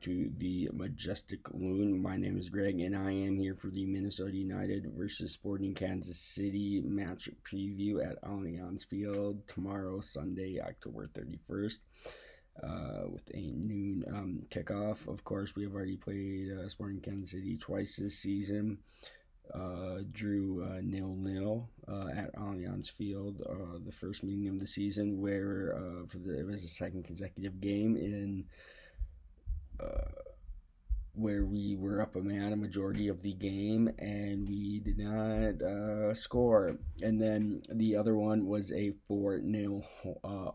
to the Majestic Loon. My name is Greg, and I am here for the Minnesota United versus Sporting Kansas City match preview at Allianz Field tomorrow, Sunday, October 31st, with a noon kickoff. Of course, we have already played Sporting Kansas City twice this season. Drew 0-0 at Allianz Field, the first meeting of the season, where it was a second consecutive game in where we were up a man a majority of the game and we did not score. And then the other one was a 4-0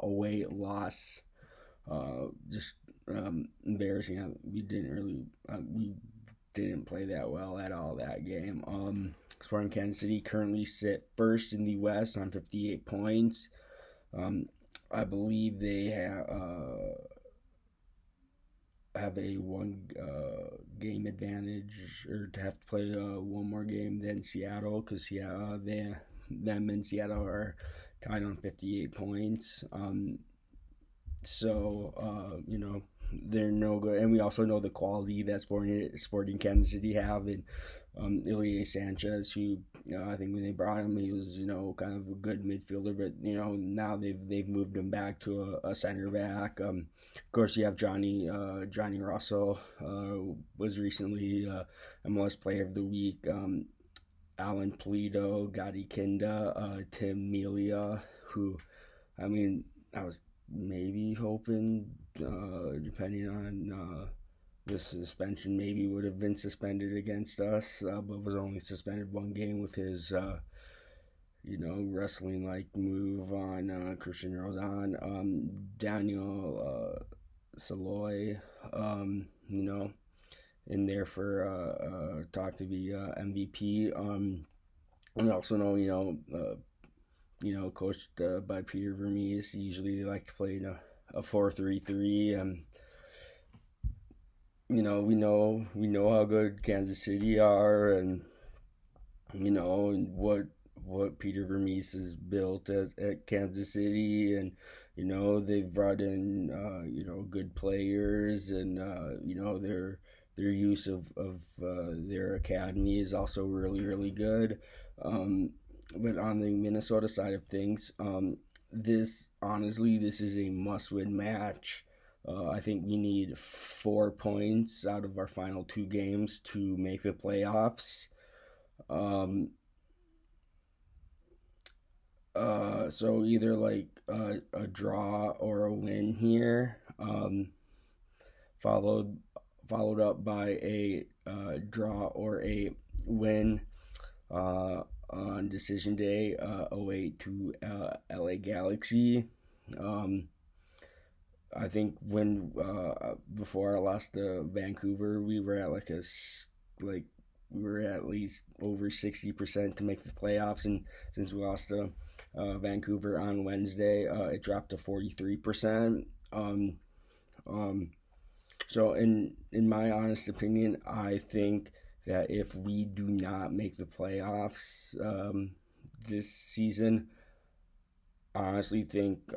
away loss. Just embarrassing. We didn't play that well at all that game. Sporting Kansas City currently sit first in the West on 58 points. I believe they have a one game advantage, or to have to play one more game than Seattle, because them and Seattle are tied on 58 points. They're no good, and we also know the quality that Sporting Kansas City have in Ilie Sanchez, who I think when they brought him, he was kind of a good midfielder, but now they've moved him back to a center back. Of course, you have Johnny Russell, was recently MLS Player of the Week. Alan Pulido, Gadi Kinda, Tim Melia, who I was maybe hoping, depending on the suspension, maybe would have been suspended against us, but was only suspended one game with his, wrestling-like move on Christian Roldan. Daniel Saloy, in there for talk to be MVP. We also know, coached by Peter Vermees. Usually they like to play in a 4-3-3. We know how good Kansas City are, and and what Peter Vermees has built at Kansas City, and they've brought in good players, and their use of their academy is also really, really good. But on the Minnesota side of things, this is a must-win match. I think we need 4 points out of our final 2 games to make the playoffs. So either like a draw or a win here, followed up by a draw or a win on decision day away to LA Galaxy. I think when before I lost to Vancouver, we were at we were at least over 60% to make the playoffs, and since we lost to Vancouver on Wednesday, it dropped to 43%. So in my honest opinion, I think that if we do not make the playoffs this season, I honestly think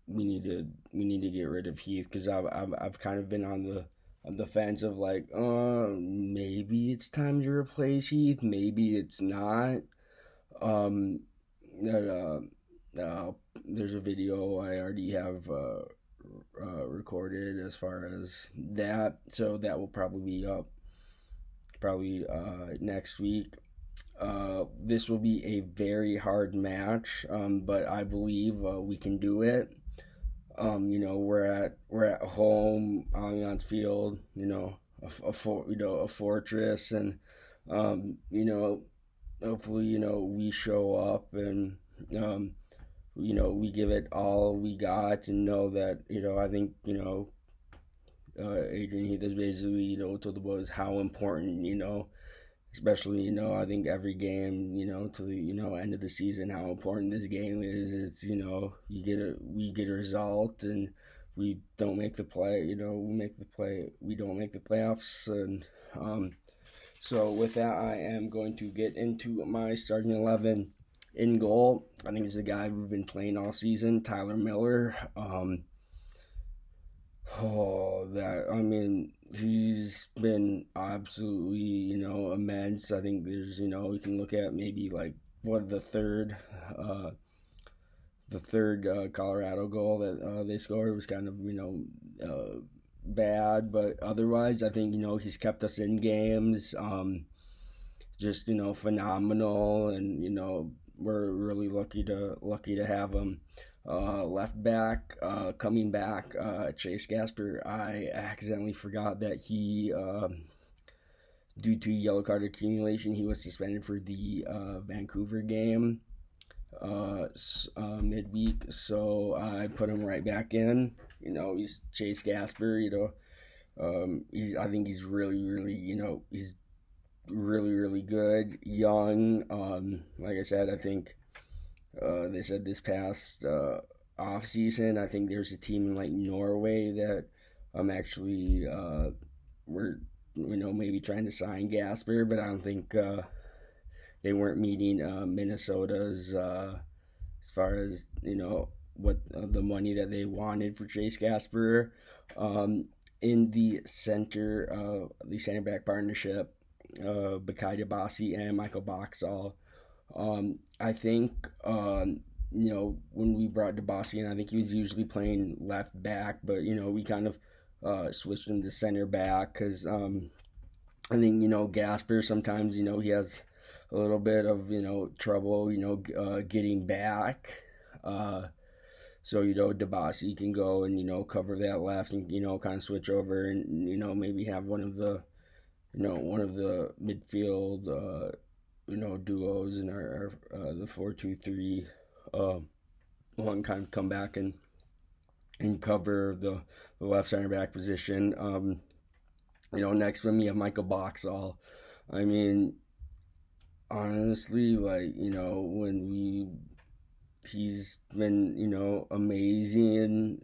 we need to get rid of Heath, because I've kind of been on the fence of maybe it's time to replace Heath, maybe it's not. There's a video I already have recorded as far as that, so that will probably be up next week. This will be a very hard match, but I believe we can do it. We're at home, Allianz Field, a fortress, and hopefully we show up and we give it all we got, and know that I think Adrian Heath has basically told the boys how important, especially I think every game to the end of the season, how important this game is. It's we get a result and we don't make the play, we don't make the playoffs. And so with that, I am going to get into my starting 11. In goal, I think it's the guy we've been playing all season, Tyler Miller. Oh, that I mean, he's been absolutely, immense. I think there's, we can look at maybe like what uh, the third Colorado goal that they scored was kind of, bad, but otherwise, I think he's kept us in games. Just phenomenal, and we're really lucky to have him. Left back, coming back, Chase Gasper. I accidentally forgot that he, due to yellow card accumulation, he was suspended for the Vancouver game midweek. So I put him right back in. He's Chase Gasper. I think he's really, really, he's really, really good, young. Like I said, I think they said this past off season, I think there's a team in like Norway that actually were maybe trying to sign Gasper, but I don't think they weren't meeting Minnesota's as far as what the money that they wanted for Chase Gasper. In the center back partnership, Bakai Dabasi and Michael Boxall. I think when we brought Dabasi in, I think he was usually playing left back, but we kind of switched him to center back because I think Gasper sometimes he has a little bit of trouble getting back. So Dabasi can go and cover that left and kind of switch over and maybe have one of the midfield duos in our the 4-2-3 one kind of come back and cover the left center back position. Next from you have Michael Boxall. I mean, honestly, like he's been amazing.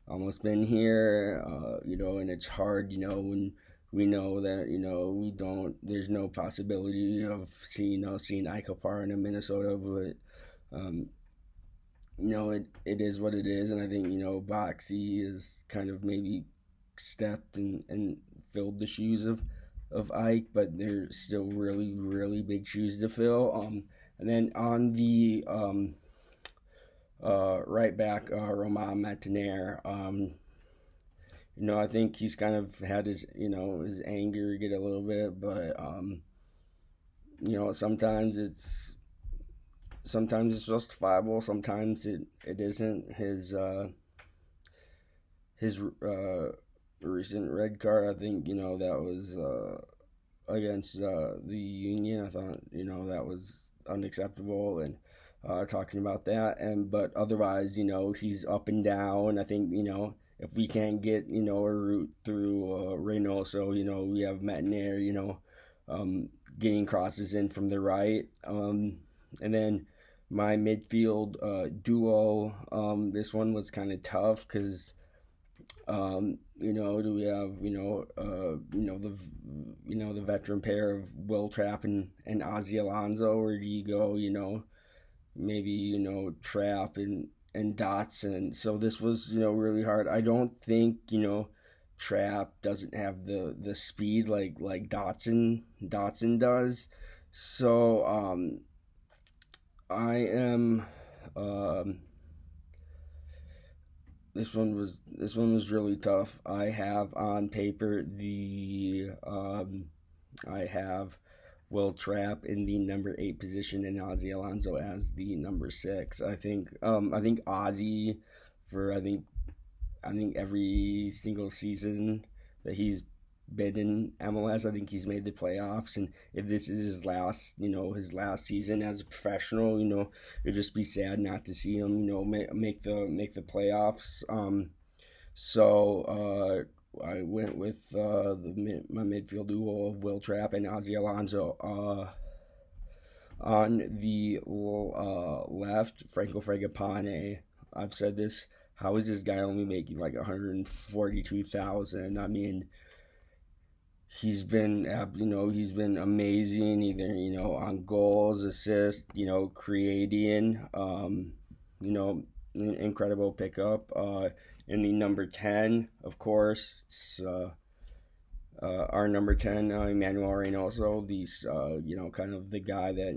Almost been here, and it's hard, when we know that there's no possibility of seeing Ike Parr in Minnesota, but it is what it is, and I think Boxy is kind of maybe stepped and filled the shoes of Ike, but they're still really, really big shoes to fill. And then on the right back, Romain Martiner. I think he's kind of had his anger get a little bit, but sometimes it's justifiable. Sometimes it isn't. His recent red card, I think that was against the Union. I thought that was unacceptable, and talking about that. But otherwise, he's up and down. I think if we can't get a route through Reynoso, we have Martiner, getting crosses in from the right, and then my midfield duo. This one was kind of tough because do we have the veteran pair of Will Trapp and Ozzy Alonso, or do you go maybe Trapp and Dotson? So this was really hard. I don't think Trapp doesn't have the speed like Dotson does. So I am this one was really tough. I have on paper I have Will Trapp in the number 8 position and Ozzy Alonso as the number 6. I think Ozzy for I think every single season that he's been in MLS, I think he's made the playoffs, and if this is his last season as a professional, it'd just be sad not to see him make the playoffs. So I went with my midfield duo of Will Trapp and Ozzy Alonso. On the left, Franco Fragapane. I've said this. How is this guy only making like $142,000? I mean, he's been amazing, either on goals, assists, creating, incredible pickup. in the number 10, of course, it's our number 10, Emmanuel Reynoso. These, kind of the guy that,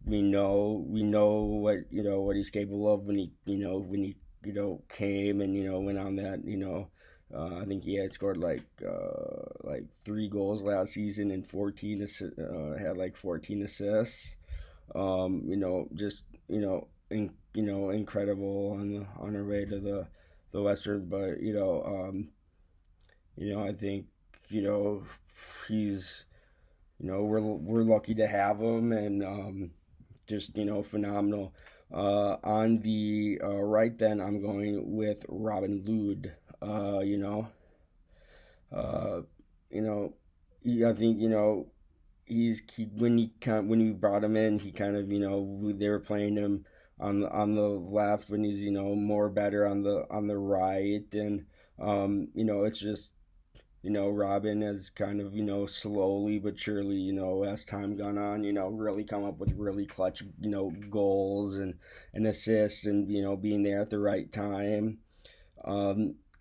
we know what he's capable of when he came and went on that. I think he had scored like 3 goals last season and 14 had like 14 assists. Just incredible on our way to the Western. But I think he's we're lucky to have him, and just phenomenal. On the right, then I'm going with Robin Lod. I think when we brought him in, he kind of they were playing him on the left when he's more better on the right, and it's just Robin has kind of slowly but surely as time gone on really come up with really clutch goals and assists, and being there at the right time.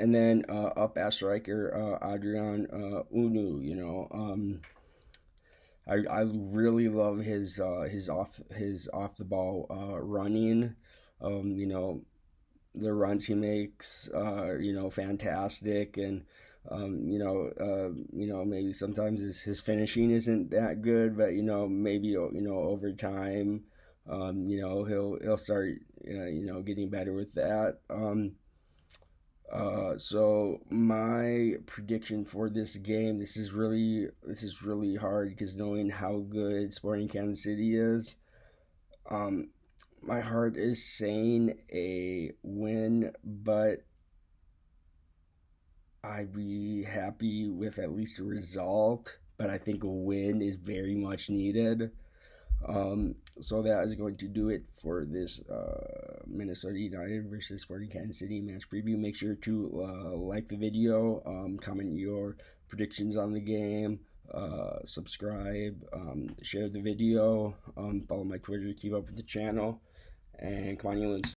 And then up at striker, Adrian Unu. I really love his off the ball running. The runs he makes are fantastic, and maybe sometimes his finishing isn't that good, but maybe over time he'll start getting better with that. So my prediction for this game, this is really hard, because knowing how good Sporting Kansas City is, my heart is saying a win, but I'd be happy with at least a result. But I think a win is very much needed. So that is going to do it for this Minnesota United versus Sporting Kansas City match preview. Make sure to like the video, comment your predictions on the game, subscribe, share the video, follow my Twitter to keep up with the channel, and come on, you Loons.